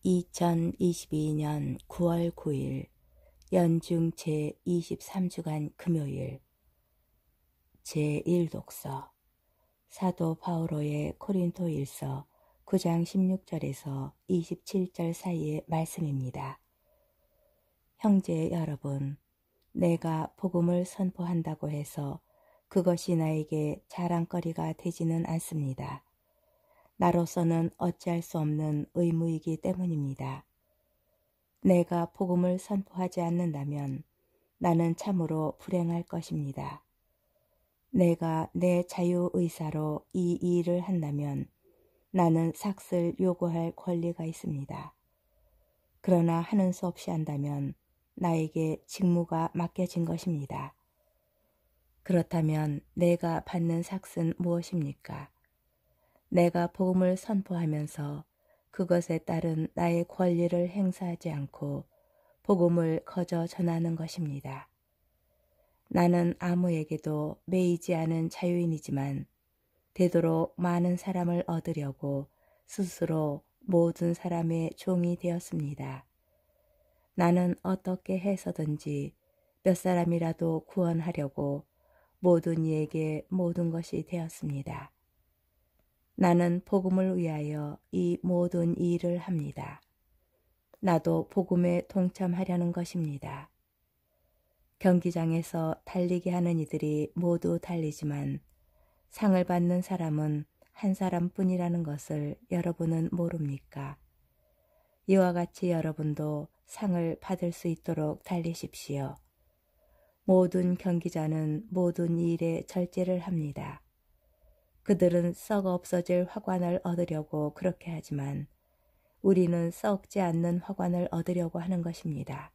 2022년 9월 9일 연중 제23주간 금요일 제1독서 사도 바오로의 코린토일서 9장 16절에서 27절 사이의 말씀입니다. 형제 여러분, 내가 복음을 선포한다고 해서 그것이 나에게 자랑거리가 되지는 않습니다. 나로서는 어찌할 수 없는 의무이기 때문입니다. 내가 복음을 선포하지 않는다면 나는 참으로 불행할 것입니다. 내가 내 자유의사로 이 일을 한다면 나는 삭슬 요구할 권리가 있습니다. 그러나 하는 수 없이 한다면 나에게 직무가 맡겨진 것입니다. 그렇다면 내가 받는 삭은 무엇입니까? 내가 복음을 선포하면서 그것에 따른 나의 권리를 행사하지 않고 복음을 거저 전하는 것입니다. 나는 아무에게도 매이지 않은 자유인이지만 되도록 많은 사람을 얻으려고 스스로 모든 사람의 종이 되었습니다. 나는 어떻게 해서든지 몇 사람이라도 구원하려고 모든 이에게 모든 것이 되었습니다. 나는 복음을 위하여 이 모든 일을 합니다. 나도 복음에 동참하려는 것입니다. 경기장에서 달리기 하는 이들이 모두 달리지만 상을 받는 사람은 한 사람뿐이라는 것을 여러분은 모릅니까? 이와 같이 여러분도 상을 받을 수 있도록 달리십시오. 모든 경기자는 모든 일에 절제를 합니다. 그들은 썩어 없어질 화관을 얻으려고 그렇게 하지만 우리는 썩지 않는 화관을 얻으려고 하는 것입니다.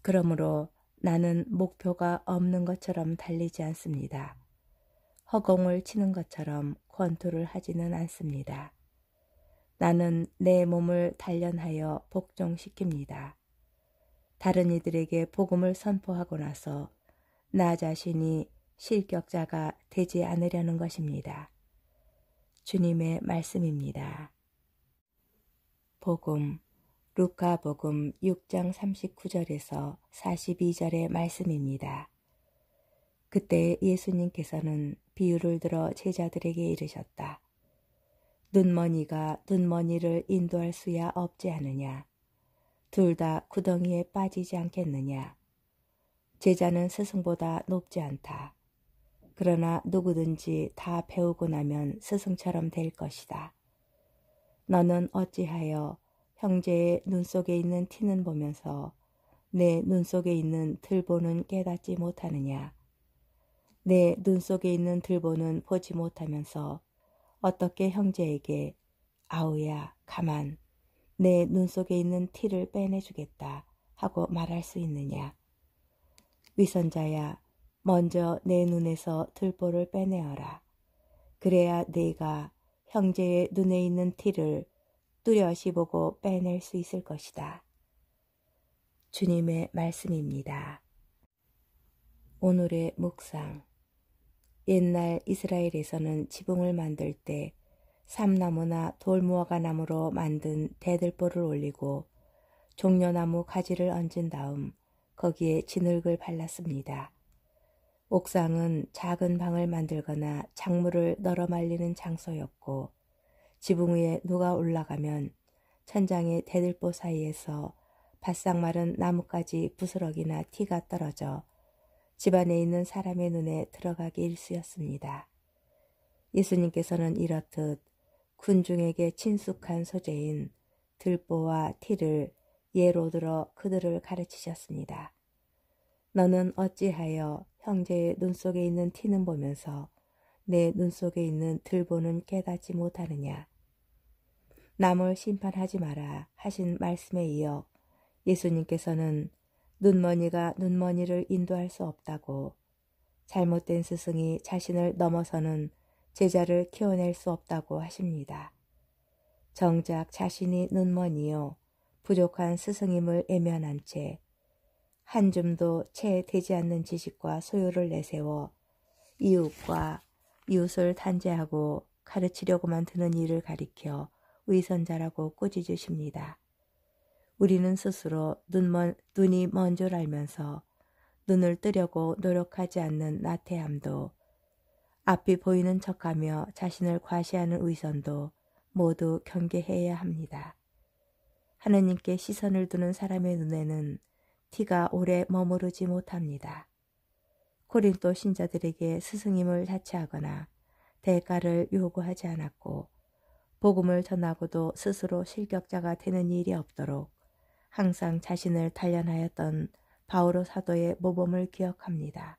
그러므로 나는 목표가 없는 것처럼 달리지 않습니다. 허공을 치는 것처럼 권투를 하지는 않습니다. 나는 내 몸을 단련하여 복종시킵니다. 다른 이들에게 복음을 선포하고 나서 나 자신이 실격자가 되지 않으려는 것입니다. 주님의 말씀입니다. 복음, 루카복음 6장 39절에서 42절의 말씀입니다. 그때 예수님께서는 비유를 들어 제자들에게 이르셨다. 눈머니가 눈머니를 인도할 수야 없지 않으냐. 둘 다 구덩이에 빠지지 않겠느냐. 제자는 스승보다 높지 않다. 그러나 누구든지 다 배우고 나면 스승처럼 될 것이다. 너는 어찌하여 형제의 눈 속에 있는 티는 보면서 내 눈 속에 있는 들보는 깨닫지 못하느냐. 내 눈 속에 있는 들보는 보지 못하면서 어떻게 형제에게 아우야 가만 내 눈 속에 있는 티를 빼내주겠다 하고 말할 수 있느냐. 위선자야 먼저 내 눈에서 들보를 빼내어라. 그래야 네가 형제의 눈에 있는 티를 뚜렷이 보고 빼낼 수 있을 것이다. 주님의 말씀입니다. 오늘의 묵상. 옛날 이스라엘에서는 지붕을 만들 때 삼나무나 돌무화과나무로 만든 대들보를 올리고 종려나무 가지를 얹은 다음 거기에 진흙을 발랐습니다. 옥상은 작은 방을 만들거나 작물을 널어 말리는 장소였고 지붕 위에 누가 올라가면 천장의 대들보 사이에서 바싹 마른 나뭇가지 부스러기나 티가 떨어져 집안에 있는 사람의 눈에 들어가기 일쑤였습니다. 예수님께서는 이렇듯 군중에게 친숙한 소재인 들보와 티를 예로 들어 그들을 가르치셨습니다. 너는 어찌하여 형제의 눈 속에 있는 티는 보면서 내 눈 속에 있는 들보는 깨닫지 못하느냐. 남을 심판하지 마라 하신 말씀에 이어 예수님께서는 눈머니가 눈머니를 인도할 수 없다고, 잘못된 스승이 자신을 넘어서는 제자를 키워낼 수 없다고 하십니다. 정작 자신이 눈머니요 부족한 스승임을 애면한 채 한 줌도 채 되지 않는 지식과 소유를 내세워 이웃과 이웃을 단죄하고 가르치려고만 드는 일을 가리켜 위선자라고 꾸짖으십니다. 우리는 스스로 눈이 먼 줄 알면서 눈을 뜨려고 노력하지 않는 나태함도, 앞이 보이는 척하며 자신을 과시하는 위선도 모두 경계해야 합니다. 하느님께 시선을 두는 사람의 눈에는 티가 오래 머무르지 못합니다. 고린도 신자들에게 스승임을 자처하거나 대가를 요구하지 않았고, 복음을 전하고도 스스로 실격자가 되는 일이 없도록 항상 자신을 단련하였던 바오로 사도의 모범을 기억합니다.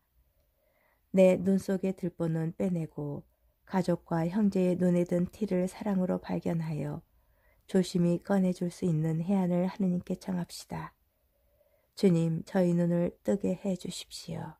내 눈 속의 들보는 빼내고 가족과 형제의 눈에 든 티를 사랑으로 발견하여 조심히 꺼내줄 수 있는 해안을 하느님께 청합시다. 주님, 저희 눈을 뜨게 해 주십시오.